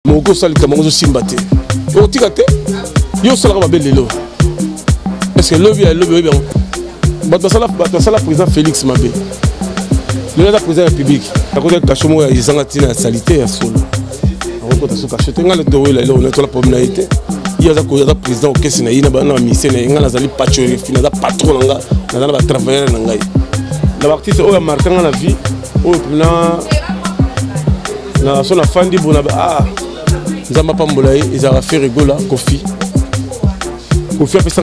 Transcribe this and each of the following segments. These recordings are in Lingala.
Moko sali kamango simbate. O tikate. Yo sala ba belelo. Parce que lobby bien. Batosala président Félix Mabé. Le président République. À côté de Kachomo ya izangatina salité ya solo. On côté suka chete ngale dowe la on est la promenade. Il y a un président qui est na bana mission na zali patcho fina da patron nga na ba travailler na ngai. La artiste o ya marquant na vie o plan na son afandi bona ah nzamba pambola ils a fait rigola Kofi a fait ça.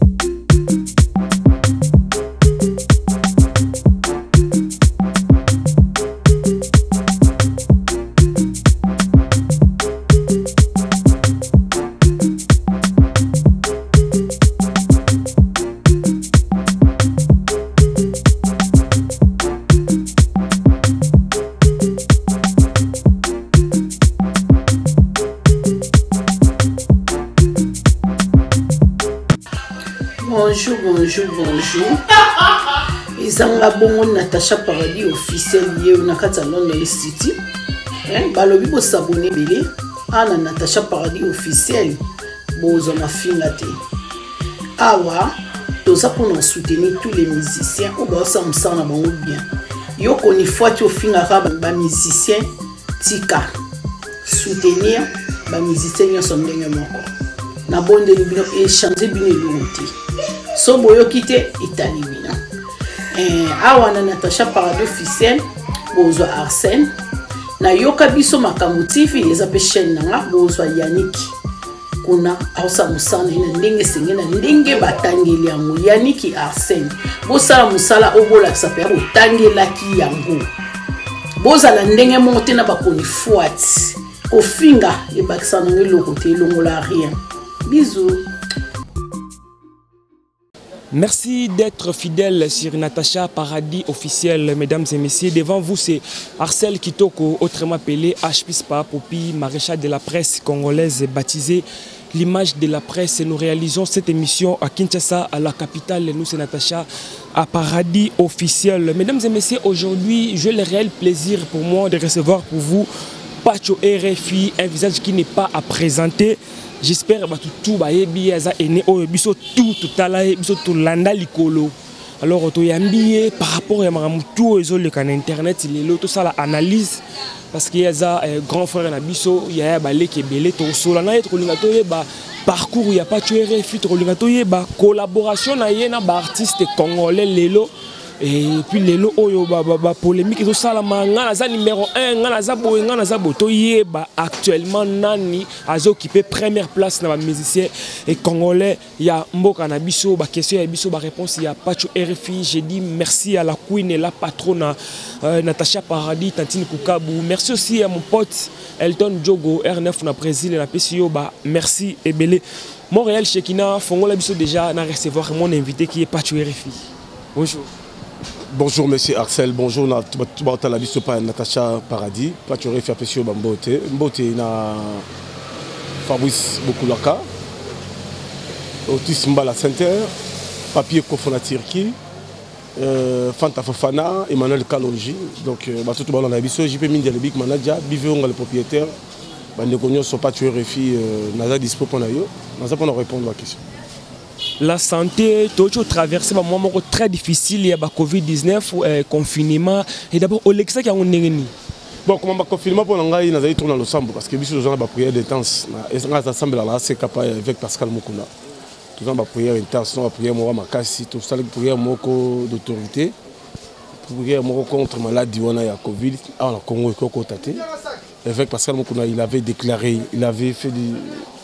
Bonjour. Izanga bongo Natacha Paradis officiel hier na kati London City. Balobi bo s'abonner belé ana Natacha Paradis officiel bozo na finga te. Awa toza pour nous soutenir tous les musiciens ou ba sa msana bango bien. Yo koni fois tu finga ba musicien tika soutenir ba musicien yo son ndenge moko. Na bonde libino e changer bino luti. So boyo kite Italie bina. Awa na Natacha Paradis officiel bozo Arsène na yoka biso makambo TV eza pe chaîne nanga bozo Yannick kuna ausa musana ina ndenge sengena ndenge batangeli yango Yannick Arsène bosala musala obola sape ya otangela ki yango bozala ndenge monte na bakoni fuati kofinga ebakisa nango eloko te elongola rien. Bisous. Merci d'être fidèle sur Natacha Paradis officiel, mesdames et messieurs. Devant vous, c'est Arcel Kitoko, autrement appelé H-Pispa Popi, maréchal de la presse congolaise, baptisé l'image de la presse. Nous réalisons cette émission à Kinshasa, à la capitale. Nous, c'est Natacha Paradis officiel. Mesdames et messieurs, aujourd'hui, j'ai le réel plaisir pour moi de recevoir pour vous Pacho RFI, un visage qui n'est pas à présenter. J'espère que tout va bien, tout landa likolo. Alors par rapport à tout les internet, il y a ça l'analyse parce qu'il y a un grand frère Nabiso, il y a balé qui est belé tout seul. On a parcours, il y a pas de RFI, collaboration avec artistes congolais lelo. Et puis les lots polémique et tout ça la numéro 1 actuellement nani a occupé première place dans les musiciens et congolais. Il y a Mboka Nabiso question et biso réponse il y a Pacho RFI. J'ai dit merci à la queen et la patronne Natacha Paradis Tantine Kukabu. Merci aussi à mon pote Elton Djogo R9 na Brésil et la PCO merci et belé Montréal Chekina Fongola biso déjà na recevoir mon invité qui est Pacho RFI. Bonjour. Bonjour monsieur Arcel, bonjour Natacha Paradis, Pacho RFI apesio bambote, mbote na Fabrice Bokulaka, Otis Mbala Center, Papier Kofona Turquie, Fanta Fofana, Emmanuel Kalonji, donc tout le monde a biso, JP Mindialebik Manadia, Biveonga le propriétaire, bande cognos sont Pacho RFI, naza dispo pour nayo, naza pour répondre à la question. La santé, tout traversé un moment très difficile, il y a le Covid-19, confinement, et d'abord, au Lexa qui a un néni. Bon, comme le confinement, pour nous, nous avons tourné ensemble, parce que nous avons prière intense. Nous avons ensemble avec Pascal Mokuna. Nous avons prière intense, nous avons prière Makassi, tout ça, prière d'autorité, prière contre la maladie de la Covid, à la Congo et avec Pascal Mokuna, il avait déclaré, il avait fait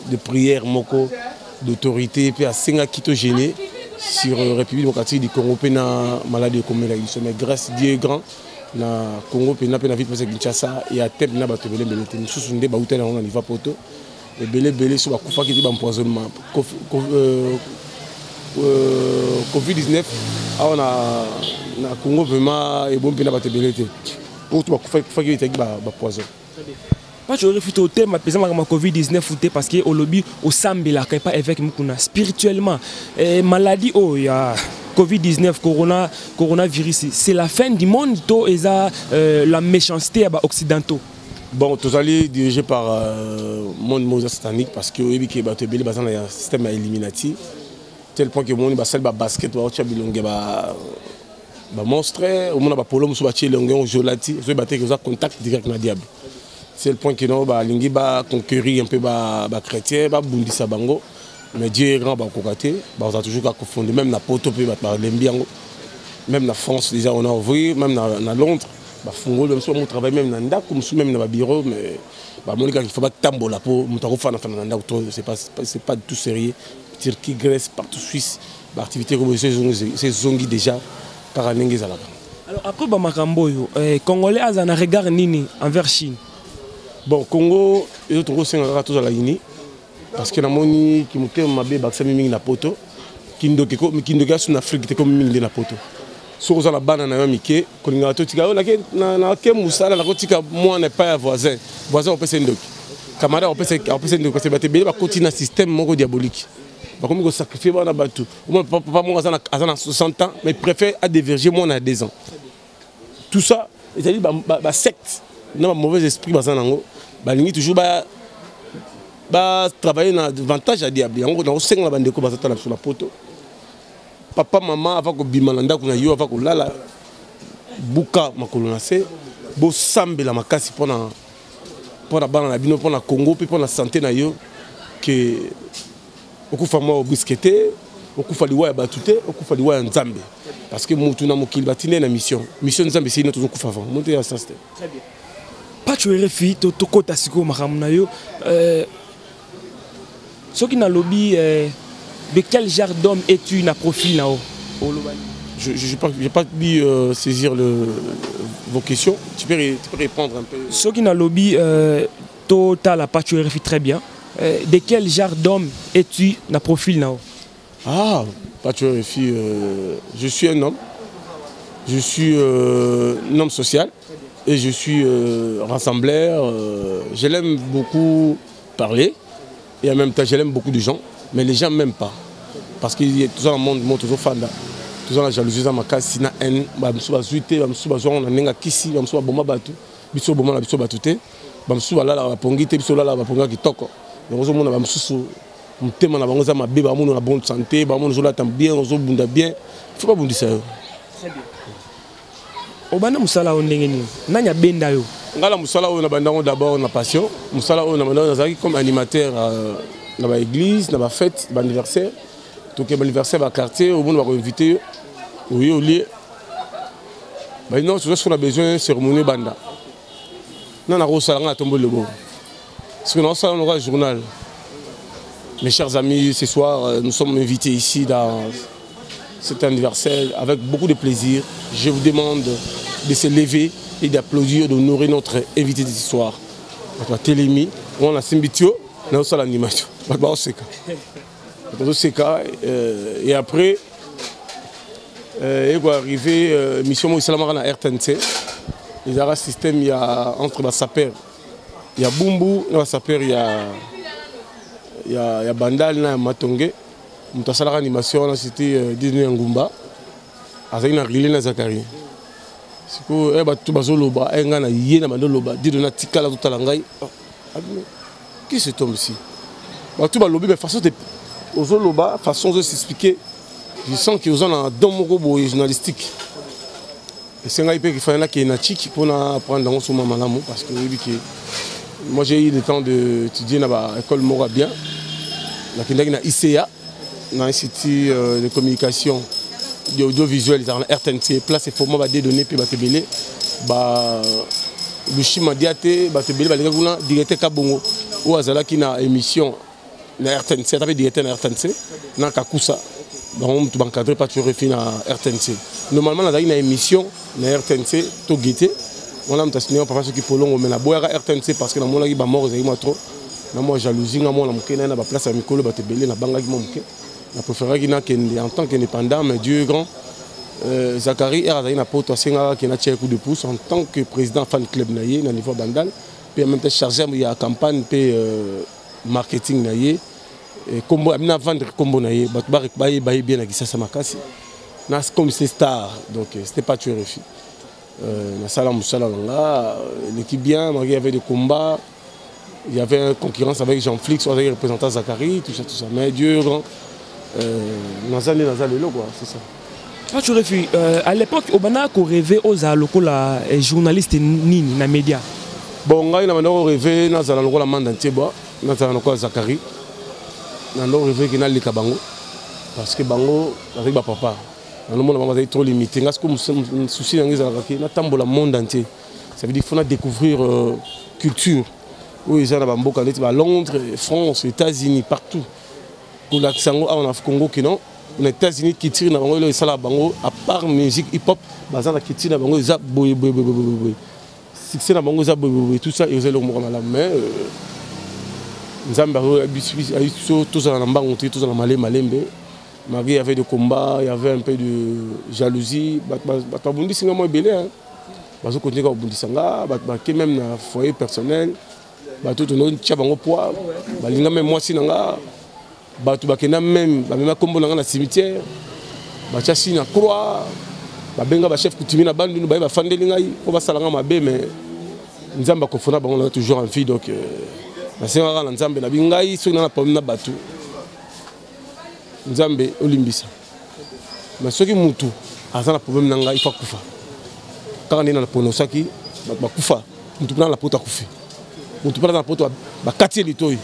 des prières d'autorité puis à Senga Kito gêné sur la République démocratique du Congo puis na maladie comme la mais grâce Dieu grand na Congo puis na vite parce que Kinshasa et à tête na bato belé belé nous sous ndé ba hôtel on y va poto et belé sur ba kufa qui dit empoisonnement Covid-19 on a na Congo vraiment et bon puis na bato belé pour tout ba kufa qui était ba poison. Pas je refuse au thème pesant ma Covid-19 parce que au lobby au sambila pas avec mukuna spirituellement maladie oh il y a Covid-19 coronavirus c'est la fin du monde to eza la méchanceté à occidentaux. Bon, tous allés dirigé par Monde Moses Satanique parce que oui, qui est battu belé basé dans un système éliminatif tel point que mon basel basket wa cha bilonge ba monstre au monde ba polo musu ba chi longe on jolati so batté que ça contact direct na diable. C'est le point que non ba lingi ba conquérir un peu ba chrétien ba bundisa bango mais Dieu est grand ba kokaté ba on a toujours qu'à confondre même na poto pe ba lembiango même na France déjà on a ouvert même na Londres. Bafungo même soit mon travail même nanda comme sous même dans le bureau mais bah mon gars il faut pas tambola pour mon travail faire nanda c'est pas du tout sérieux Turquie Grèce partout Suisse l'activité comme c'est zongi déjà par un là. Alors après ba makambo yo congolais azana regard nini envers Chine. Bon Congo et autres gros c'est tous à la Guinée parce que na moni qui monte mabe baksa mingi na poto kindoke sur Afrique te comme mingi na poto. Sur la banane na mike kolinga to tika na ke musala na kotika moi n'est pas voisin on peut s'endoc camarade on peut s'endoc parce que batebele ba continue système moko diabolique ba comme ko sacrifier bana batu papa moi azana 60 ans mais préfère à diverger moi na 2 ans tout ça c'est-à-dire ba secte na mauvais esprit bazana ngo ba lingi toujours ba travailler na avantage à diable yango na osenga bande ko bazata sur la poto. Papa, maman, avant que Bimalanda kuna yo avant que lala buka makolonase bo sambe la makasi pour la bana na bino pour la Congo puis pour la santé na yo que okufa moi au bisqueté okufa liwa ya batute okufa liwa ya nzambe parce que mutu na mokili batine na mission nzambe c'est notre okufa avant monte ya ça c'était très bien pas tu refi to kota siko makamu na yo soki na lobby de quel genre d'homme es-tu na profil là-haut? Je n'ai pas pu saisir vos questions. Tu peux répondre un peu. Ce qui n'a lobby, total la tu réfléchis très bien. De quel genre d'homme es-tu na profil là-haut? Ah, pas tu réfléchis. Je suis un homme. Je suis un homme social et je suis rassembleur. Je l'aime beaucoup parler et en même temps je l'aime beaucoup de gens. Mais les gens ne m'aiment pas. Parce qu'il y a toujours un monde toujours fan. Toujours la jalousie dans ma case, si na haine, bamsou bazuité, bamsou bazouan na nenga kisi, bamsou bomba batu, biso bomba na biso batute, bamsou bala la pongite, biso la ponga kitoko. Donc on a bamsou mutema na bango za mabe, bamu na bonne santé, bamu na tam bien, on bunda bien. Il faut pas bundi ça. Très bien. Obana musala ondenge ni. Nanya benda yo. Ngala musala on a bandango d'abord na passion, musala on a bandango comme animateur dans l'église, dans la fête, dans l'anniversaire. Donc l'anniversaire va quartier, au monde va inviter. Oui, au lieu. Non, c'est ce qu'on a besoin de cérémonie banda. Non, on a reçu à tomber le beau. Parce que nous avons un journal. Mes chers amis, ce soir, nous sommes invités ici dans cet anniversaire avec beaucoup de plaisir. Je vous demande de se lever et d'applaudir, d'honorer notre invité de ce soir. Notre Télémi, on a Simbitio, on a l'animation. Et après, il va arriver mission Moïsalamara à RTNC. Il y a un système, il y a entre les sapeurs, il y a Bumbu, il y a sapeurs, il y a Bandal, il y a Matongé. Nous avons fait l'animation, c'était Disney Ngumba. Il y a Rilé Zakari. C'est que tout bazoloba, il y a Yéna Mandoloba, Didona Tikala tout à l'angaï. Qui c'est homme ici? Tout le lobby, façon de s'expliquer, je sens qu'ils ont un don journalistique. Et c'est un peu qu'il faut qu'il y ait un chic pour apprendre dans ce moment-là, parce que moi j'ai eu le temps d'étudier dans l'école Mora bien, dans l'ICA, dans l'Institut de communication de audiovisuel, dans RTNC, place et format des données, puis batebele, le chima diate, batebele, directeur Kabongo, ou Azala qui a émission. Na RTNC, tu as directeur na RTNC, na Kakusa. Donc tu vas encadrer pas tu refais na RTNC. Normalement on a une émission na RTNC to guetter. On a m'tassigné papa ce qui polongo mais na boira RTNC parce que na mona ki ba mort ezali moi trop. Na moi jalousie na moi na mukena na ba place à mikolo ba tebele na banga ki mo muke. Na préféré ki na kende en tant qu'indépendant mais Dieu est grand. Zakari azali na poto asenga ki na tia coup de pouce en tant que président fan club na ye na niveau bandal puis en même temps chargé il y a campagne puis marketing naie et combo amina vendre combo naie baye bien na kisasa makasi na comme c'est star donc c'était pas tuer refi Nasala Moussala Langa, l'équipe bien, il y avait des combats, il y avait une concurrence avec Jean-Flix, avec le représentant Zachary, tout ça. Mais Dieu grand, Nazali Lelo, quoi, c'est ça. Tu refus, à l'époque, Obana a rêvé aux alokola journaliste nini na média. Bon, on a rêvé Nazala Lokola Mandanteba, Nazala Lokola Zachary. On a rêvé qu'il y a les Kabango, parce que Bango, avec papa. Le monde est trop limité. Parce que le souci dans le monde entier. Ça veut dire qu'il faut découvrir la culture. Où ils sont à Londres, France, États-Unis, partout. Pour l'accent en Congo, les États-Unis qui tirent dans le salon bango, à part musique hip-hop, bazar qui tirent dans bango, ils ont boy. Succès dans bango, tout ça, ils ont le mot malade. Mais nous avons tous dans la banque, tous dans la malembe. Il y avait des combats, il y avait un peu de jalousie. Babundi singa moi belé hein. Bazo continuer à bundi sanga, même dans foyer personnel. Tout le monde tient bango poids. Balinga même moi sinanga. Batu bakena même kombo nanga na cimetière. Bacha sina croix. Babenga ba chef coutumier na bandu no ba fandelinga yi ko basalanga mabe mais nzamba ko fona bango toujours en vie donc na singa na nzambe na bingai so na problème na batu. Nzambe olimbisa mais soki mutu aza na problème nanga il faut kufa quand on est dans la ponosaki ba kufa mutu na la pota kufi mutu na la pota ba katie litoi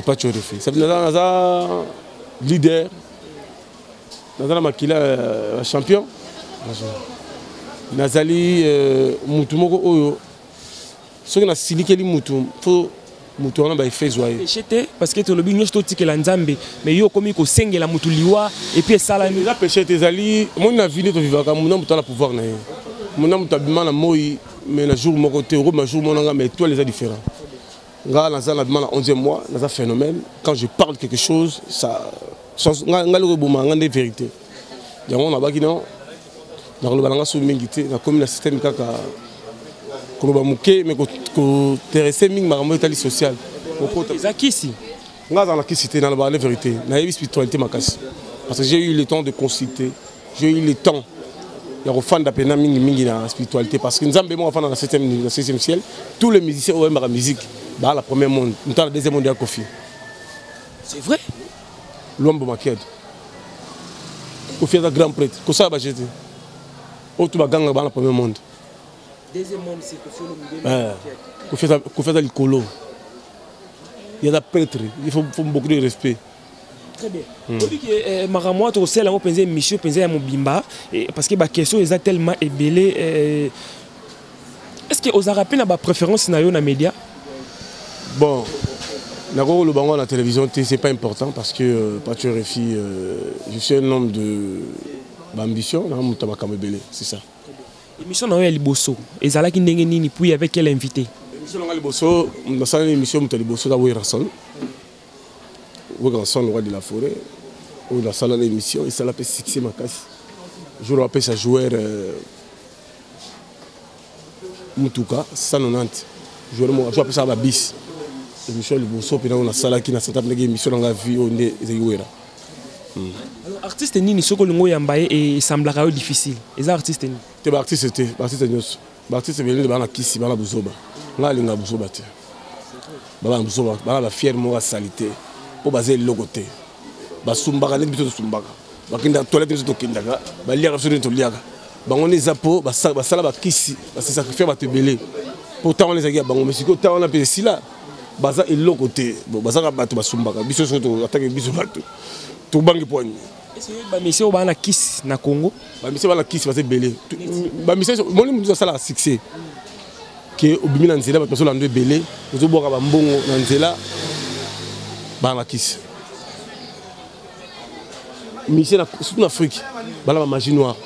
pas tu refais ça naza leader naza makila champion nazali mutu moko oyo soki na silikeli mutu faut mutu wana ba fait joyeux parce que le bignon to tikela nzambe mais yo komi ko sengela mutu liwa et puis sala ni la péché ezali mon na ville to vivaka mon mutu la pouvoir na mon mutu abima na moi mais le jour moko te ro ma jour monanga mais toi les a différents nga na zala bima na 11e mois na za phénomène quand je parle quelque chose ça nga le reboma nga des vérités yango na baki non na lo balanga so mingité na comme la système kaka ko ba muke mais ko intéressé mingi makambo etali social ezakisi nga za na kisité na la vérité na yebi spiritualité makasi parce que j'ai eu le temps de consulter j'ai eu le temps ya refanda pena mingi na spiritualité parce que nzambe mo afana na 7e ciel tous les musiciens ont la musique ba la première monde dans la deuxième monde ya Kofi c'est vrai l'homme maked Kofi est un grand prêtre ko ça ba jeté auto ba ganga ba la premier monde. Deuxième monde, c'est que fait le colo. Il y a des prêtres, il faut beaucoup de respect. Très bien. Maramoi, tu sais, là, on pense Michel, pense à mon bimba, parce que la question est tellement ébélée. Est-ce que vous avez rappelé ma préférence dans les médias? Bon, le bango à la télévision, c'est pas important parce que je suis un homme d'ambition, c'est ça. L'émission est Liboso. Et ça là qui n'est ni puis avec quel invité? L'émission est Liboso. Nous avons une émission de Liboso d'Aoué Rasson. Aoué Rasson, le roi de la forêt. Où la salle de l'émission, et ça l'a fait succès ma casse. Je le rappelle, ça joueur Mutuka, 190. Je le rappelle ça à bis. L'émission Liboso, puis on a salle qui n'a pas de émission dans la vie, on est Zéouéra. Alors, artiste ni soko lungo yambaye et semblera difficile. Les artistes ni. Te ba artiste te, ba artiste nyos. Ba artiste venu de bana kisi bana buzoba. Nga linga buzoba te. Bana buzoba, bana fier mo salité. Po baser logoté. Ba sumbaka ne bito sumbaka. Ba kinda toilette to kindaga, ba liaka so to liaka. Ba ngoni zapo, ba sala ba kisi, ba se sacrifier ba te belé. Pourtant on les a gars bango mais siko ta on a payé si là. Baza et logoté. Bon baza ka bato ba sumbaka, biso so to attaquer biso bato. Tout bangi poigné. Est-ce que monsieur au bana kiss na Congo? Monsieur bana kiss va se belé. Monsieur mon nous ça la succès. Que au bimi na nzela bato la ndo belé, ozo boka ba mbongo na nzela bana kiss. Monsieur na surtout en Afrique, bala magie noire.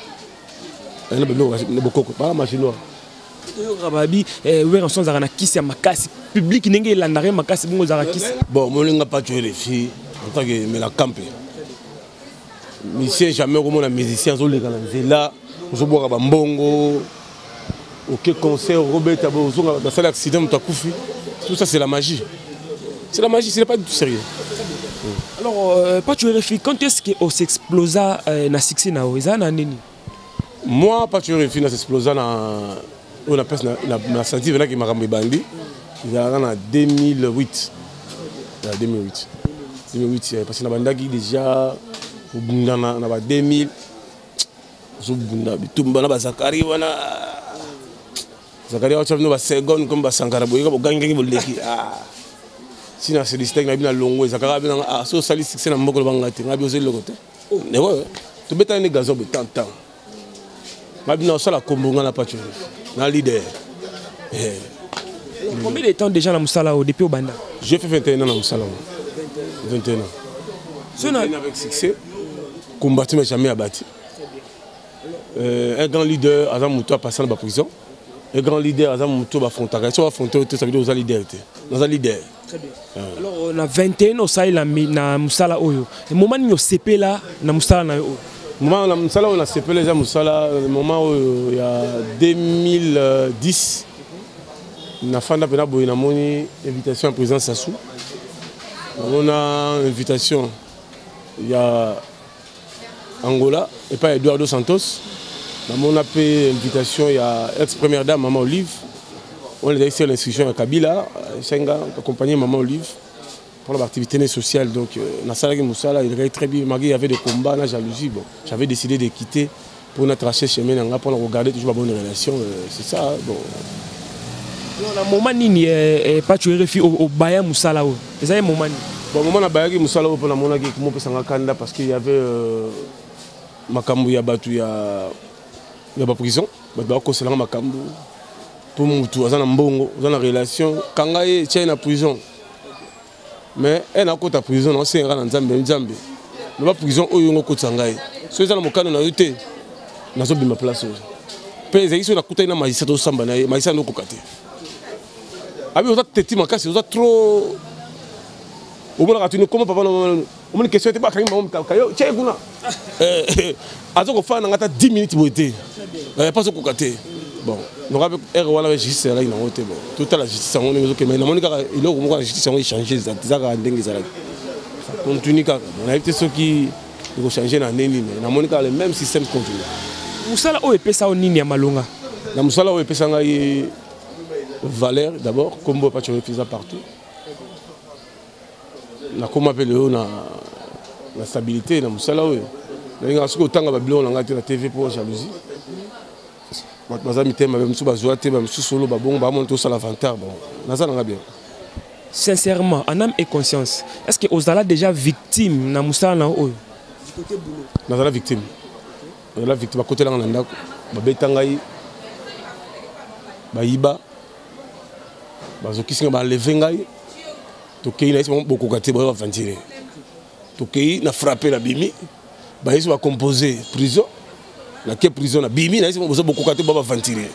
Elle ne bokoko, bala magie noire. Rababi ouais en son za na kiss ya makasi public ndenge landare makasi bongo za kiss. Bon, mon linga pas tuer les filles en tant que mais la camper. Monsieur jamais comme un musicien zo les là zo boka ba mbongo OK concert Robert Abo zo dans cet accident tu as koufi tout ça c'est la magie c'est pas du tout sérieux. Alors pas tu vérifies quand est-ce que on s'explosa na succès na oza na nini Moi, pas tu refus dans explosion on a passé na senti venant qui m'a ramené bandi. Il a en 2008. 2008 parce que na banda qui déjà au bunda na 2000 zo bunda bitumba na bazakari wana zakari wa chavno ba seconde comme ba sankara boyeka bo gangi boleki sina se distingue na bina longo zakara bina so sali succès na mboko bangati ngabi ozo lokote ne ouais to beta ni gazo be tant ngabi na sala kombonga na patcho na leader. Combien de temps déjà dans Moussala depuis au Banda? J'ai fait 21 ans dans Moussala. 21 ans. Avec succès, combattu mais jamais abattu. Un grand leader, Azam Moutou a passé dans la prison. Un grand leader, Azam Moutou a affronté. Si on a affronté, ça veut dire qu'on a leader. Dans un leader. Très bien. Alors, on a 21 ans dans Moussala. Le moment où on CP là, dans Moussala. Le moment où on a CP là, Moussala, le moment où il y a 2010. On a fait une invitation à président Sassou. On a une invitation. Il y a Angola et pas Eduardo Santos. On a fait une invitation. Il y a ex-première dame, Maman Olive. On a ici l'inscription à Kabila. Senga, accompagné Maman Olive pour l'activité sociale. Donc, Nassala Moussala, il très bien. Il y avait des combats, la jalousie. Bon, j'avais décidé de quitter pour notre tracer chemin pour regarder toujours la bonne relation. C'est ça. Bon. Le moment nini pas tu refi au Baya Moussala o. C'est un moment. Bon moment na Baya Moussala pour la mona qui comment peut s'en kanda parce qu'il y avait makambu ya batu ya ba prison, ba ko selanga makambu. Pour mutu azana mbongo, azana relation kanga ye tient na prison. Mais elle a côté prison on c'est ngana nzambe. Na ba prison oyo ngoko tsangai. So ezana mokano na yote. Nazo bima place. Pèse iso na kuta ina magistrat to samba na magistrat no kokate. Abi vous êtes petit makasi vous êtes trop au moins tu ne comment papa on me question était pas quand même kayo tchè kuna azo ko fa na ngata 10 minutes boité pas so kokate bon donc avec wala justice là ina wote bon tout à la justice on est que mais na monika il est comme la justice on changer ça ka ndenge ça continue ka on a été ceux qui il faut changer na nini mais na monika le même système continue Moussala o epesa o nini ya malonga na Moussala o epesa ngai valeur d'abord, comme on peut pas faire ça partout. Na comme appelle la stabilité na Moussala oui. Na nga autant ga babilo na ngati na TV pour jalousie. Bazami tema même sous bazoa te même sous solo ba bon ba monto sala vantar bon. Na ça nga bien. Sincèrement, en âme et conscience, est-ce que Ozala déjà victime na Moussala na o? Du côté boulot. Na la victime. La victime à côté là na ndako. Ba betangai. Ba iba. Bazokisi ba lever ngai tokei na isi beaucoup katé ba ventiler tokei na frapper la bimi ba isi ba composer prison na ke prison na bimi na isi beaucoup katé ba ventiler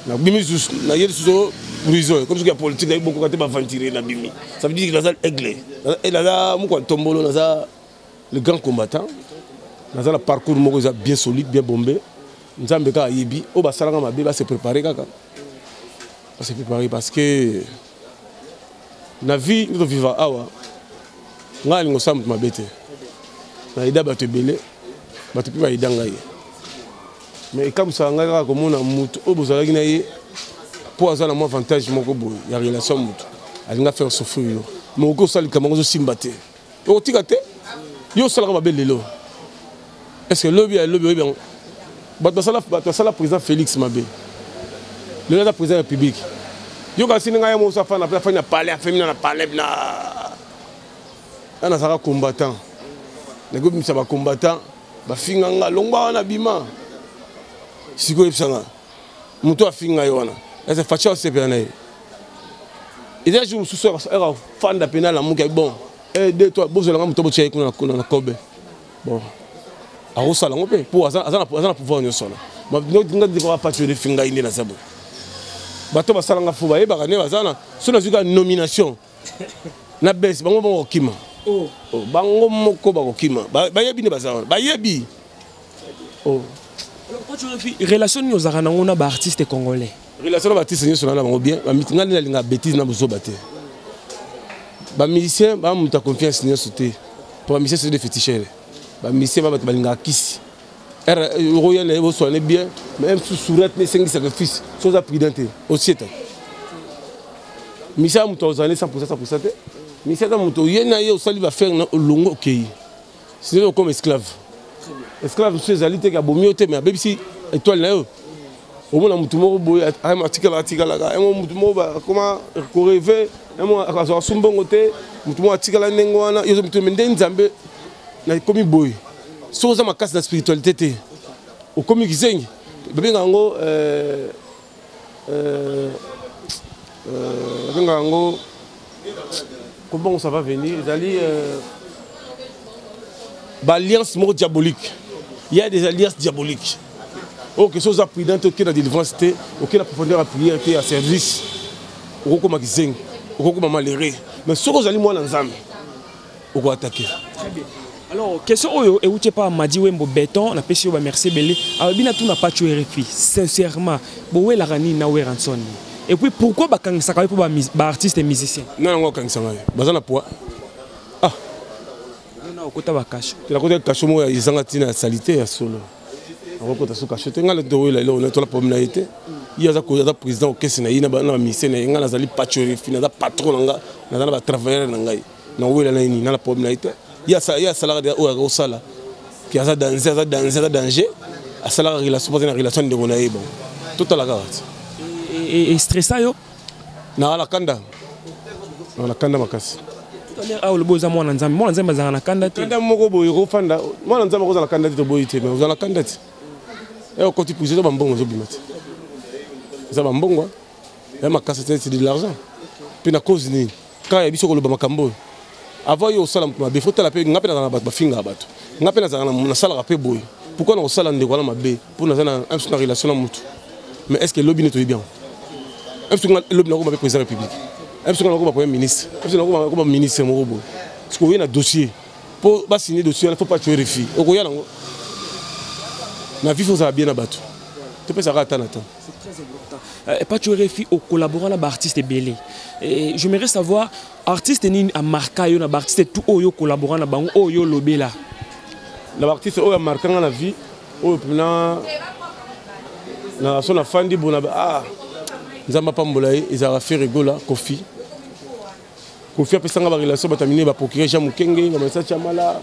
na bimi na yeli sous prison comme ce qu'il y a politique na beaucoup katé ba ventiler na bimi ça veut dire que la salle aigle et là mo ko tombolo na ça le grand combattant na ça le parcours moko bien solide bien bombé nzambe ka yibi o ba salanga mabe ba se préparer kaka. C'est préparé parce que la vie nous vivons awa nga lingo sam ma bete na ida bato belé bato pi ba ida ngai mais comme ça nga ko mona mutu o bozalaki na ye pour azana mo avantage moko boy ya relation mutu alinga faire souffrir mais ko sali kama ngo simbate o tikate yo sala ma belelo est-ce que lobby bien bato sala président Félix Mabé le président de la République. Il y a des gens qui ont parlé à féminin, on a combattant. Les groupes sont combattants. Ils sont longs na bima. Si vous avez muto afinga yona. Est-ce que facha aussi bien né? Et là je me suis fan de pénal amuka bon. Et deux toi bozo la muto boche kuna kobe. Bon. A ça la ngopé pour azana pouvoir nyosona. Ma ndinga ndiko pas tuer finga ine na sabo. Bato basalanga fo ba yeba ne bazana so na zuka nomination na bes bango bango kima oh bango moko ba kokima ba yebi ne bazana ba yebi oh alors quand tu réfléchis relation nous zakana ngona ba artiste congolais relation ba artiste nyso na bango bien ba mitinga na linga bêtise na bozo baté ba musicien ba muta confiance nyso te pour musicien c'est des féticheurs ba musicien ba balinga kisi Royal est soigné bien, mais même sous sourate, les 5 sacrifices, chose à prudenter aussi. Misa Mouto années 100%, Misa Mouto, il y a aussi va faire un long ok. C'est comme esclave. Esclave, c'est les alliés qui a beau mieux, mais même si étoile là, au moins Mouto Moro, un article là, un Mouto Moro, comment rêver, un mot à son bon côté, Mouto article là, Nengoana, ils ont mis une Zambé, comme il boy. Soza ma casse de la spiritualité. Au comique zeng, bébé gango, comment ça va venir? Ils alliance diabolique. Il y a des alliances diaboliques. Ok, chose à prudente, ok la délivrance, ok la profondeur à prière, ok à service. Au comme zeng, au comme malheureux. Mais ce que vous allez moi dans l'âme, on va attaquer. Très bien. Alors, question et où tu pas Madi Wembo béton, on a pêché au merci belé. Alors, bien tout n'a pas tué RFI. Sincèrement, où est la rani na ranson? Et puis pourquoi bakang sakay pour artiste et musicien? Non, non, quand ça va. Bazana poids. Ah. Non, au côté bakash. Tu la côté cache moi ils ont tina salité à solo. On côté sous cache. Tu ngala do là on est la popularité. Il y a za président au caisse na ina ba na mission na ngala zali pas tué RFI na patron nga na ba travailler na ngai. Na où là na la popularité. Il y a salaire au salaire qui a danger à salaire relation pas une relation de gonaï bon tout à la carte et stressa yo na la kanda makasi tout à l'heure ah le boza moi nzambe za na kanda te kanda moko boy ko fanda moi nzambe ko za na kanda te boy te mais vous na kanda te et au côté plus de bambongo zo bimati za bambongo et makasi c'est de l'argent puis na cause ni quand ya biso ko lo makambo avant yo sala mabe faut la paix ngapena na bato bafinga bato ngapena za na sala paix boy pourquoi na sala ndeko na mabe pour na na relation na mutu mais est-ce que lobby ne bien est-ce que lobby na ko mabe président république est-ce que na ko premier ministre est-ce que na ko ministre mo boy parce que y a un dossier pour ba signer dossier il faut pas tuer refi o ko ya nango na vie faut ça bien na bato tu peux ça rata na temps c'est très important pas tuer refi au collaborant na ba artiste belé et j'aimerais savoir artiste ni a marqué yo na artiste tout oyo collaborant na bango oyo lobé là la artiste oyo marqué na vie oyo na son afandi bona ah nzamba pambola ils a fait rigola Kofi a pesanga ba relation batamine ba procurer Jean Mukenge ba message chamala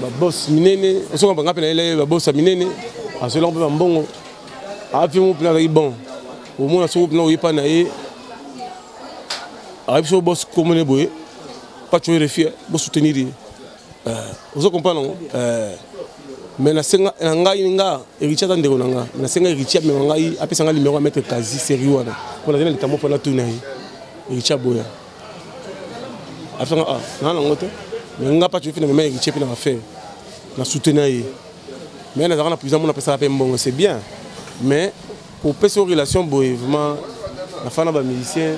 ba boss minene on ba ngapela ile ba boss minene a cela on peut mbongo a fait mon plan bon au moins so plan oyipa na ye arrive sur boss comme ne boye pas tuer refi bo soutenir vous comprenez mais na senga ngai nga Richard ndeko nanga na senga Richard mais ngai apesanga numéro à mettre quasi sérieux wana pour la dernière tamo pour la tourner Richard boya afanga ah na ngoto mais nga pas tuer mais Richard na faire na soutenir mais na zana plus on appelle ça mbongo c'est bien mais pour passer aux relations boye vraiment la fana ba musicien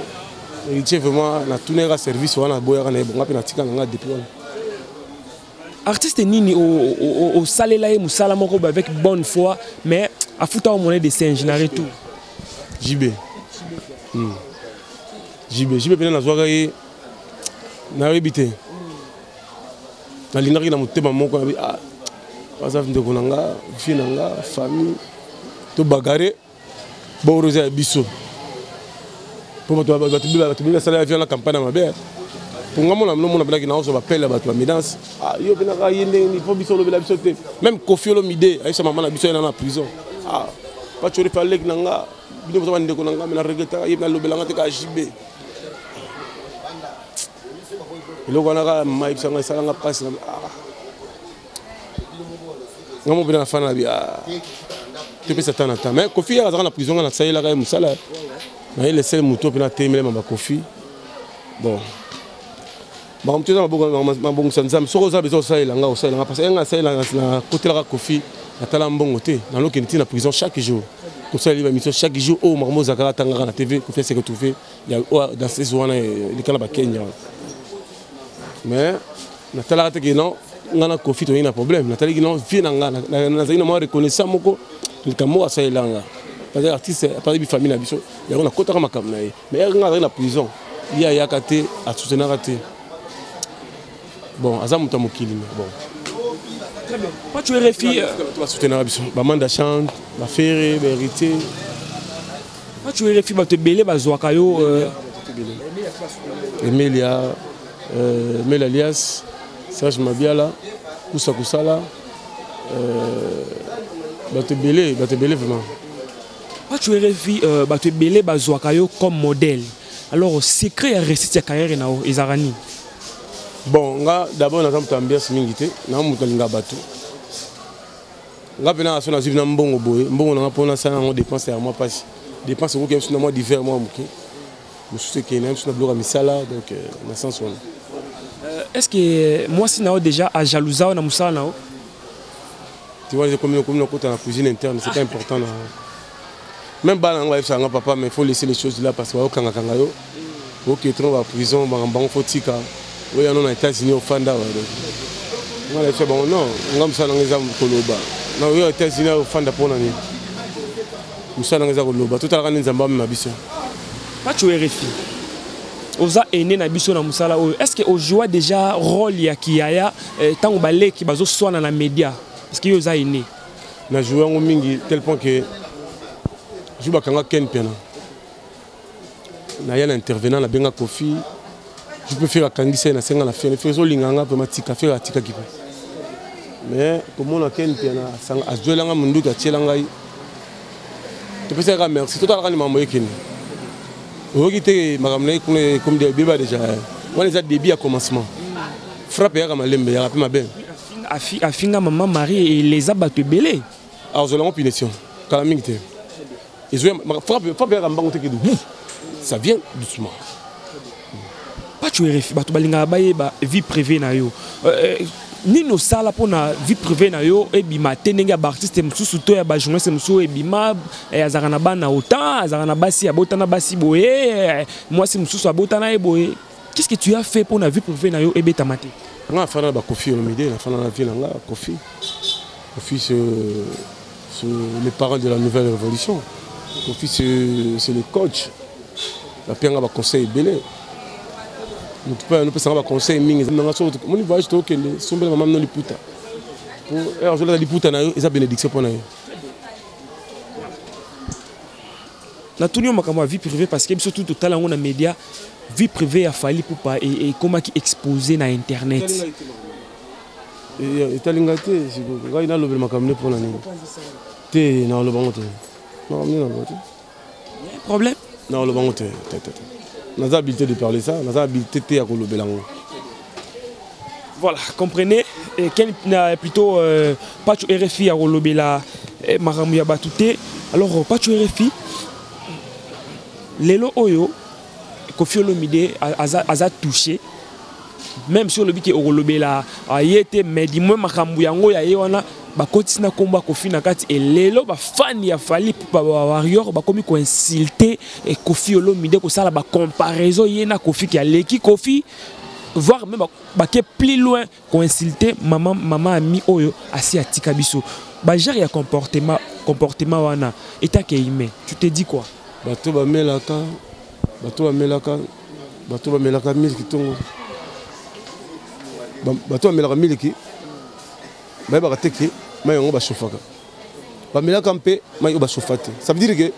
Richard vraiment na tourner à service wana boya na bonga pe na tika nga depuis artiste nini au salela et musala moko avec bonne foi mais à fouta au monnaie de Saint-Général tout JB pena na zwaga ye na rebité na linaki na mutema moko na ah pasa ndeko nanga fi nanga famille to bagaré bo rosa biso pour tu sala vient la campagne mabe pour moi on a bien qui n'a pas appelé la médance ah yo bien ka yende ni faut biso le biso te même Kofi Olomide aïssa maman na biso na prison ah pas tu refaire lek nanga bino ba ndeko nanga na regretta yebna lo belanga te ka JB ilo kona ka mai sanga sanga passe ah ngamo bien na fana bi ah tu peux s'attendre à mais Kofi a dans la prison na saïla ka musala na il essaie muto pina temele mama Kofi bon bon tu as bon sanzam so za bezo ça il nga o ça nga parce nga ça na côté la Kofi na tala mbongo te na lo kiniti na prison chaque jour comme ça il va mission chaque jour au marmo zakara tanga na TV Kofi s'est retrouvé il y a dans ces zones les kana ba Kenya mais na tala te que non ngana Kofi to ina problème na tala que non vie na nga na zaina mo reconnaissant moko le kamo ça il nga parce que artiste pas de famille na biso ya on a kota kama kamna mais nga na prison il y a yakate à soutenir raté bon aza muta mokili bon Très bien. Pas tu es RFI. Tu vas soutenir la Manda chante, la Ferré, la Hérité. Pas tu es RFI, tu belé, Zoakayo. Emilia, Mel Alias, Serge Mabiala, Koussa Koussala. Tu es belé vraiment. Pas tu es RFI, tu es belé, Zoakayo comme modèle. Alors, secret et récit de carrière, Izarani. Bon, d'abord, on a une ambiance mingité, on a une bateau. On a une ambiance mbongo boy, mbongo on a pour ça on dépense à moi pas. Dépense au qui sur moi divers moi OK. Je sais que même sur bloc misala donc on a sens est-ce que moi si nao déjà à jalousa na musala nao? Tu vois comme on côté la cuisine interne, c'est pas important là. Même bala on va faire ça papa mais il faut laisser les choses là parce que au kanga kanga yo. OK, trop en prison, bango faut tika. Oui, on est aux États-Unis au Fanda. On a fait bon, non, on a mis ça dans les armes Koloba. Non, oui, aux États-Unis au Fanda pour l'année. Nous sommes dans les armes Koloba. Tout à l'heure, nous avons mis ma biche. Pas tu es RFI. Vous avez né na biso na musala. Est-ce que vous jouez déjà rôle ya kiaya tant au ballet qui baso soit dans la média? Est-ce que vous avez né? Na joué en mingi tel point que je joue à Ken Piana. Na y a un intervenant na benga Kofi. Je peux faire la kangisa na senga la faire les faisons linganga pour ma tika faire la tika qui mais comme on a ken piana sang a jouer langa mundu ka tchelanga tu peux dire merci tout à l'heure ni maman yekini o kite magamna comme des bébés déjà on les a début à commencement frappe ya kamalembe ya rapide ma belle afinga maman Marie et les abattu belé alors je l'ai en punition calamité ils ont frappe ya kambango te que ça vient doucement. Pas tu es bato balinga baye ba vie privée na yo ni no sala pona vie privée na yo e bima tenenge ba artiste mususu to ya ba journaliste mususu e bima azaka na bana autant azaka na basi abota na basi boye moi c'est mususu abota na e boye. Qu'est-ce que tu as fait pour la vie privée na yo e beta maté? On fa na ba Kofi Olomide na fa na vie nga Kofi c'est les parents de la nouvelle révolution. Kofi c'est le coach la pianga ba conseil belé. Nous pouvons conseiller mingi mon voyage to kende sombela maman no liputa pour alors je la liputa na yo eza bénédiction pour na yo na tunyo makama vie privée parce que surtout total on a média vie privée a fallu pour pas et comment qui exposer na internet et talingate si vous ina lobel makamne pour na ni te na lo bangote non non problème non lo bangote nous avons l'habilité de parler ça, nous avons l'habilité de faire le bélango. Voilà, comprenez, quel plutôt pas tu RFI à Rolobela Maramouya Batouté. Alors, pas tu RFI, Lelo Oyo, Kofi Olomide a touché, même sur le but que Rolobela a été, mais dis-moi, Maramouya Ngoya Yewana. Bakoti na komba Kofi na kati et lelo ba fan ya fali pa warrior ba komi ko insulter et Kofi Olomide ko sala ba comparaison yena Kofi qui a leki Kofi voire même ba ke plus loin ko insulter maman ami oyo asi atika biso ba genre ya comportement wana eta ke ime tu te dis quoi bato ba melaka miliki tongo bato ba melaka miliki ba ba teke mais on va chauffer. Ba mela campé, mais on va chauffer. Ça veut dire que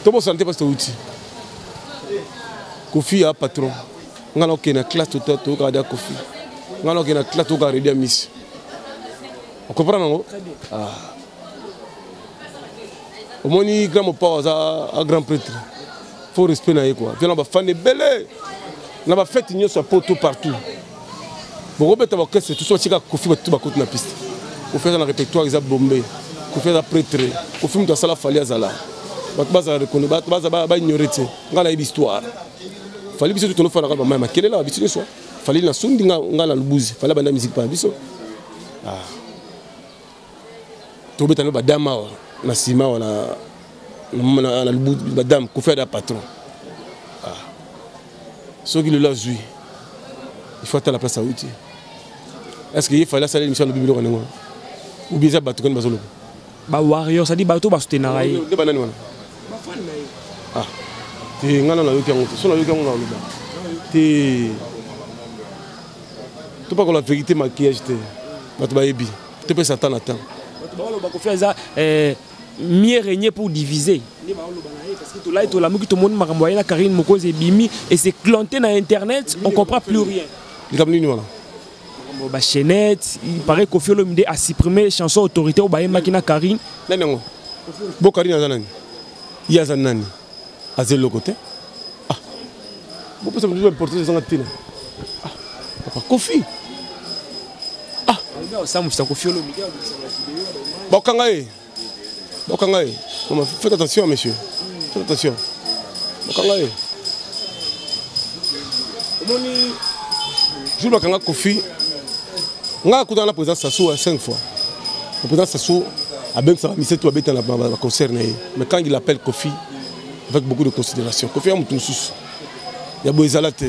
tout bon santé parce que outil. Kofi a patron. On a une classe tout à tout garder Kofi. On a une classe tout garder Miss. On comprend non? Ah. Au moins ni grand pause à grand prêtre. Faut respect na quoi. Viens ba fan de belé. Na ba fête ni so poto partout. Bon, c'est tout ça qui a Kofi tout côté na piste. Kofi dans le répertoire ils a bombé. Kofi a prêtre. Kofi dans sala fali azala. Baza reconnaître, baza ignorer tu. Ngala histoire. Fali biso tout no fala ba mama quelle est la biso so. Fali na sundi ngala lubuzi. Fala banda musique pa biso. Ah. To beta no badama na sima wala na lubuzi badam Kofi da patron. Ah. Ce qui le l'a joué. Il faut être à la place à outil. Est-ce qu'il fallait saler l'émission de Bible ou bien ça battu comme Bazolo? Bah warrior ça dit bateau bah soutenir aïe. De banane wana. Ah. T'es ngana na yoki angoto. Sona yoki angoto na luba. T'es Tu pas que la vérité maquillage te. Tu vas ébi. Tu peux s'attendre à temps. Mieux régner pour diviser. Parce que tout là, tout le monde m'a renvoyé la Karine Mokoze et Bimi et c'est clanté dans Internet, on ne comprend plus rien. Il y a une Chenette, il paraît qu'au fil de a supprimé les chansons autorité au Baye Makina Karine. Non, bon Karine Azanani. Il y a Zanani. À zéro côté. Ah. Vous pouvez me porter des antennes. Ah. Papa Kofi. Ah. Bon Kangaye. Bon Kangaye. Faites attention, monsieur. Faites attention. Bon Kangaye. Je vais Kanga Kofi. On a écouté la présence Sassou 5 fois. La présence Sassou a bien que ça va misser tout à bêter dans le concert. Mais quand il appelle Kofi, avec beaucoup de considération, Kofi a mon sous. Il y a Boizalate.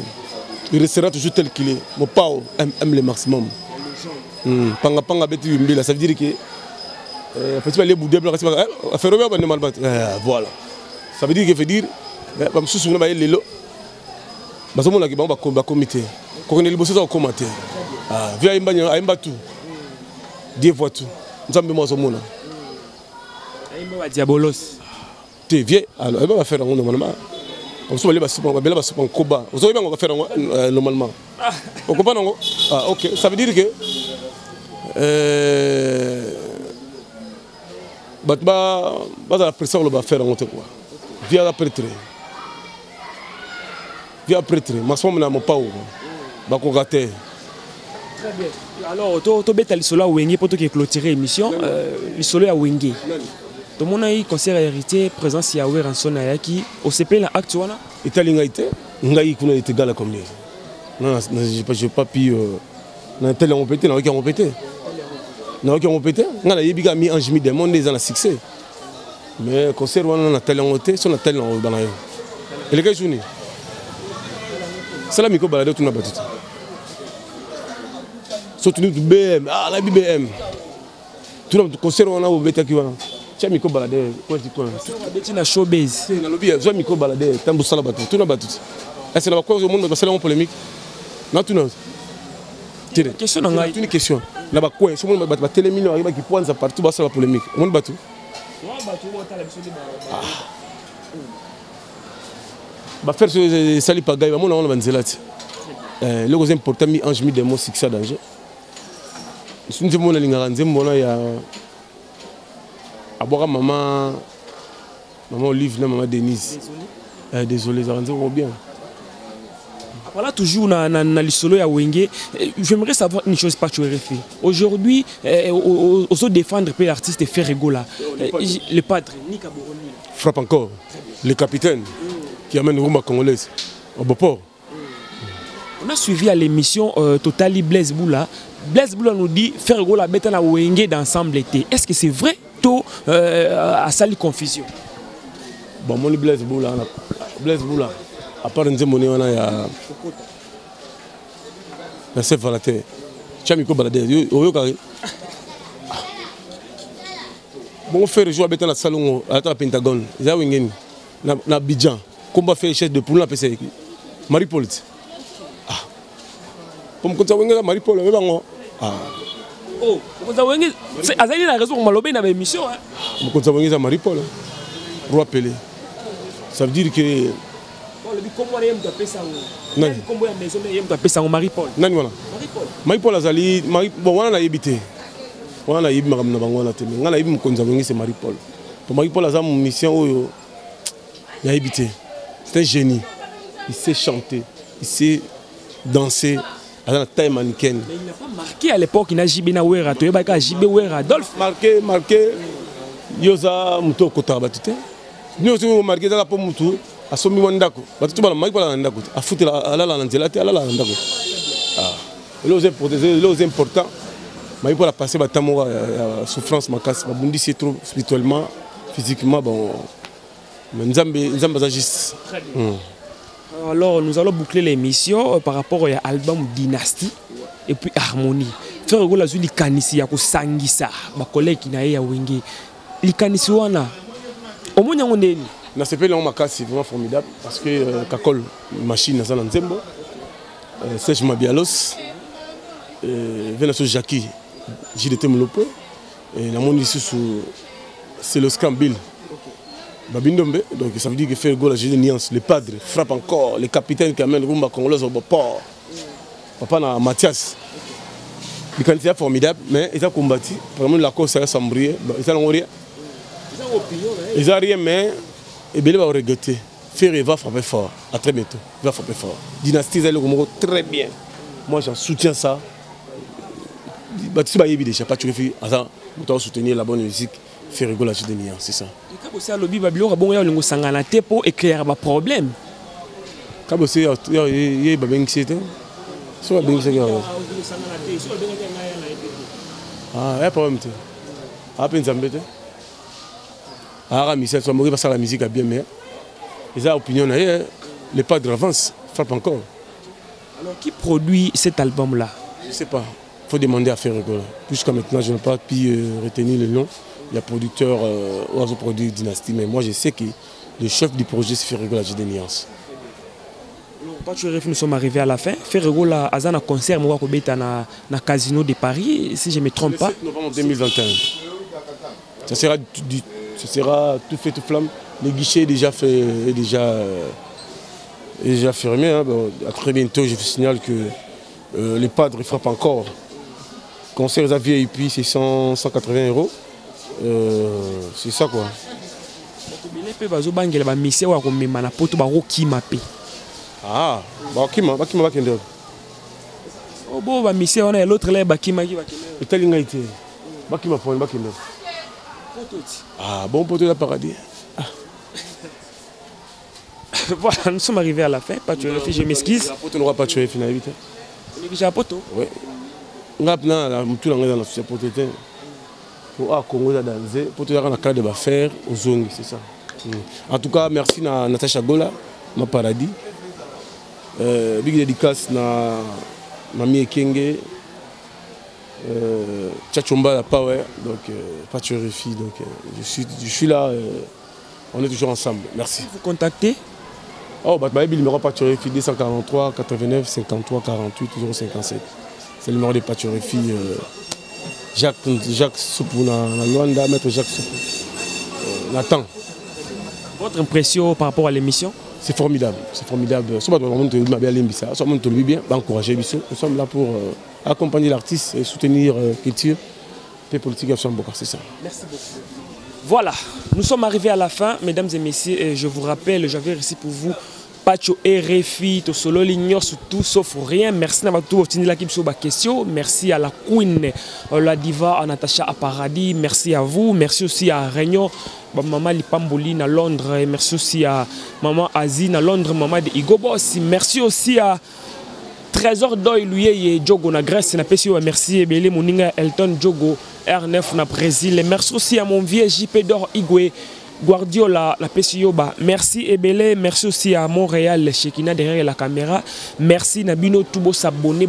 Il restera toujours tel qu'il est. Mon pao aime le maximum. Panga Panga bêti Yumbila, ça veut dire que. Petit peu les bouddhas, voilà. Ça veut dire qu'il veut dire. Je suis sûr que je vais un comité. Quand on est libre, c'est un commentaire. Viens à Imbatu. Dieu voit tout. Nous sommes au monde. Diabolos. Tu viens, alors elle va faire un normalement. On se va aller en combat. Vous savez, on va faire normalement. On comprend non? Ah, ok. Ça veut dire que. La pression, on va faire un autre quoi. Viens à prêtre. Viens à prêtre. Ma somme n'a pas où. Très bien. Alors, tu as le solo à Wenge pour clôturer l'émission. Le solo à Wenge. Tout le monde a eu concert héritier, présence Yahweh Ranson Ayaki. Au CP, la acte, wana Italie a été. Ngaï, qu'on a été égal à combien? Non, je n'ai pas pu. Non, tel on pété, non, qui ont pété. Non, qui ont pété. On a eu mis un jimi des mondes dans le succès. Mais concert, on a tel on été, on a tel on dans la. Et les gars, je c'est la micro balade, tout n'a pas tout. Surtout nous BM, ah la BM. Tout le concert on a au bêta qui va. Tiens micro balade, quoi tu quoi? Tu n'as showbiz. C'est dans le bien, j'ai micro balade, tambour sala bateau, tout n'a pas tout. Est-ce que la cause au monde va se faire une polémique? Non tout non. Question en une question. Là-bas quoi? Ce monde va télé millions arrive qui pointe ça partout, va se la polémique. On monde bateau. Bah faire ce sali pagaille, moi on va nzelat. Le gros important mi ange mi des mots succès danger. Si nous avons la ligne ranzem bona ya abora maman Olive na maman Denise. Désolé ça ranzem bien. Voilà toujours na le solo ya Wenge. J'aimerais savoir une chose particulière. Aujourd'hui, aux défendre l'artiste Ferrego là, le padre Nika Boroni frappe encore le capitaine qui amène Rumba congolaise au Bopor. On a suivi à l'émission Totali Blaise Boula. Blaise Boula nous dit Ferrego la bête na Wenge d'ensemble été. Est-ce que c'est vrai tout à sali confusion? Bon mon Blaise Boula à part Nzemone on a ya na chef valateur. Chamiko balade yo kari. Bon faire jouer bête na salon à la Pentagone. Za Wengeni na Abidjan. Combat fait chef de poule la PC. Marie-Paul. Ah. Comme quand ça Wengeni Marie-Paul mais bango. Ah. Oh, quand ça Wengeni c'est azali la raison malobé na émission hein. Quand ça Wengeni Marie-Paul. Roi Pelé. Ça veut dire que comment on aime taper ça comment la maison aime taper ça Marie-Paul. Nani wana? Marie-Paul azali bon wana na yebité. Wana na yebi makamna bango na teme. Ngana yebi mkonza Wengeni c'est Marie-Paul. Pour Marie-Paul aza mon mission oyo. Ya yebité. C'est un génie. Il sait chanter, il sait danser. À la taille mannequin. Mais il n'a pas marqué à l'époque, il n'a jamais Wera. Tu as JB Wera, Adolphe. Marqué. Yosa Muto Kotabatite. Nous aussi marqué dans la pomme Mutu. A somi Wandako. Batu bala Mike bala Ndako. A foutre la Nanzelate, à la Ndako. Ah. L'ose important. Mais pour la passer, Batamora, souffrance, ma casse, ma bondi, c'est trop spirituellement, physiquement, bon. Mais nous sommes juste. Alors, nous allons boucler l'émission par rapport à l'album Dynastie et puis Harmonie. Faire la zone Kanisi, ya ko sangisa, ma collègue qui n'a ya Wenge. Likanisi wana. Au moins on est. Na CP là on m'a cassé vraiment formidable parce que Kakol machine na Nzembo. Serge Mabialos. Venasso Jackie, JDT Molopo. Et la monde ici, c'est le Scambil. Babindombe, donc ça veut dire que fait le goal à Géniance. Les padres frappent encore, les capitaines qui amènent Rumba Congolais au port. Papa na Mathias. Les candidats formidables, mais ils ont combattu. Vraiment, la cause, c'est Sambrier. Ils n'ont rien. Ils n'ont rien, mais ils vont regretter. Ferré va frapper fort. À très bientôt. Il va frapper fort. Dynastie, ils ont très bien. Moi, j'en soutiens ça. Tu vas déjà pas tu vas soutenir la bonne musique. Faire rigoler la Géniance, c'est ça. Et quand vous avez lobby Babylon, bon, il y a un sanganaté pour éclairer le problème. Quand vous avez il y a un c'était. Ah, il y a un problème. Ah, il y a un problème. Ah, Michel, soit mort parce que la musique a bien meilleur. Les opinions, les padres avancent, frappent encore. Alors, qui produit cet album-là? Je ne sais pas. Il faut demander à faire rigoler. Jusqu'à maintenant, je n'ai pas pu retenir le nom. Il y a producteur Oiseau Produit Dynastie, mais moi je sais que le chef du projet c'est Ferrego la Géniance. Nous sommes arrivés à la fin. Ferrego a un concert dans le Casino de Paris, si je ne me trompe pas. Le 7 novembre 2021. Ça sera tout fait, tout flamme. Le guichet est déjà fait, déjà fermé. Hein. Bon, à très bientôt, je vous signale que les padres frappent encore. Concert Xavier et puis c'est 180 €. C'est ça quoi. Ah, bakima bakende. Oh bon, ba mission on est l'autre là bakima qui bakende. Et tel ngaité. Bakima pour bakende. Ah, bon poteau de paradis. Voilà, nous sommes arrivés à la fin. Pas tu refais, je m'excuse. La poteau n'aura pas tué finalement. On est déjà à poteau. Oui. On a plein la tout l'anglais dans la poteau. Pour Congo danser, pour te dire qu'on a cas de faire aux zones, c'est ça. En tout cas, merci à Natacha Gola, ma paradis. Big dédicace à Mami Ekenge, Tchachomba la Power, donc pas tu refis, donc je suis là, on est toujours ensemble. Merci. Vous contactez? Oh, bah le numéro Patchorefi 243 89 53 48 057. C'est le numéro de Patchorefi. Jacques Soupou, Luanda, maître Jacques Soupou. Nathan. Votre impression par rapport à l'émission? C'est formidable, c'est formidable. Soit on te bien, encourager. Nous sommes là pour accompagner l'artiste et soutenir la culture et politique à Boka, c'est ça. Merci beaucoup. Voilà, nous sommes arrivés à la fin, mesdames et messieurs, et je vous rappelle, j'avais réussi pour vous Pacho RFI, to solo l'ignore sur tout sauf rien. Merci d'avoir tout obtenu la question. Merci à la Queen, la diva Natacha Paradis. Merci à vous. Merci aussi à Réunion, maman Lipamboli à Londres. Merci aussi à maman Azine à Londres, maman de Igobos. Merci aussi à Trésor Doy, lui et Djogo na Grèce. Merci et Belé Moninga Elton Djogo R9 na Brésil. Merci aussi à mon vieux JP d'Or Igwe. Guardiola, la PCOBA, merci Ebele, merci aussi à Montréal, Chekina derrière la caméra. Merci Nabino Toubo s'abonner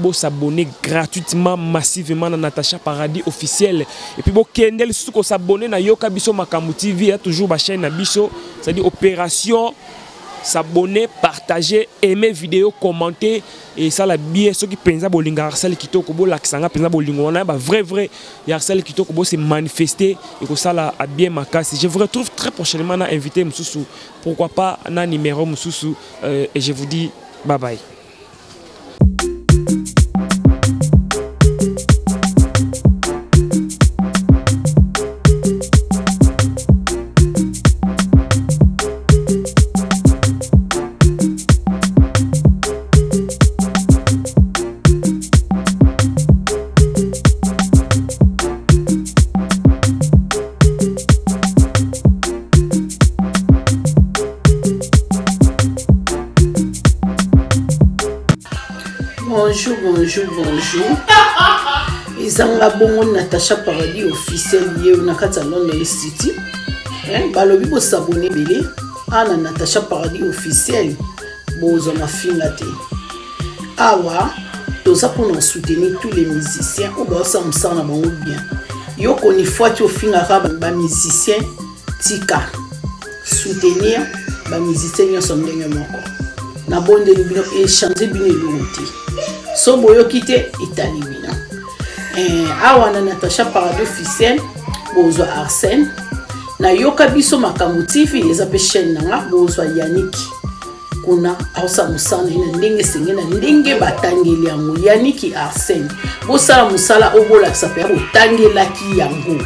gratuitement, massivement à Natacha Paradis officiel. Et puis bon Kendel Souko s'abonner na Yoka Biso Makamu TV, il y a toujours ma chaîne Nabiso, c'est-à-dire opération s'abonner, partager, aimer vidéo, commenter et ça la bien ceux qui pensent bolinga Arsèle Kitoko bo l'accent pensa bolingo on a vrai Arsèle Kitoko bo se manifester et que ça la a bien ma casse. Je vous retrouve très prochainement à invité Moussou, pourquoi pas un numéro Moussou et je vous dis bye bye. Bonjour. Izanga bongo Natacha Paradis officiel lié na kata London City. Balobi bo s'abonner belé ana Natacha Paradis officiel bozo na fingate. Awa toza pour nous soutenir tous les musiciens ou ba ça na bango bien. Yo koni fois tu finga ba musicien tika soutenir ba musicien yo son ndenge moko. Na bonde bino échanger bino l'unité. So boyo kite Italie bina. awa na Natacha Paradis officiel bozwa Arsène na yoka biso makambo TV eza pe chaîne nanga bozwa Yannick kuna ausa musana ina ndenge sengena ndenge batangeli yango Yannick Arsène bosala musala obola sa pe botangelaki yango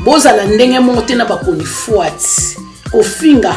bozala ndenge monte na bakoni fuati kofinga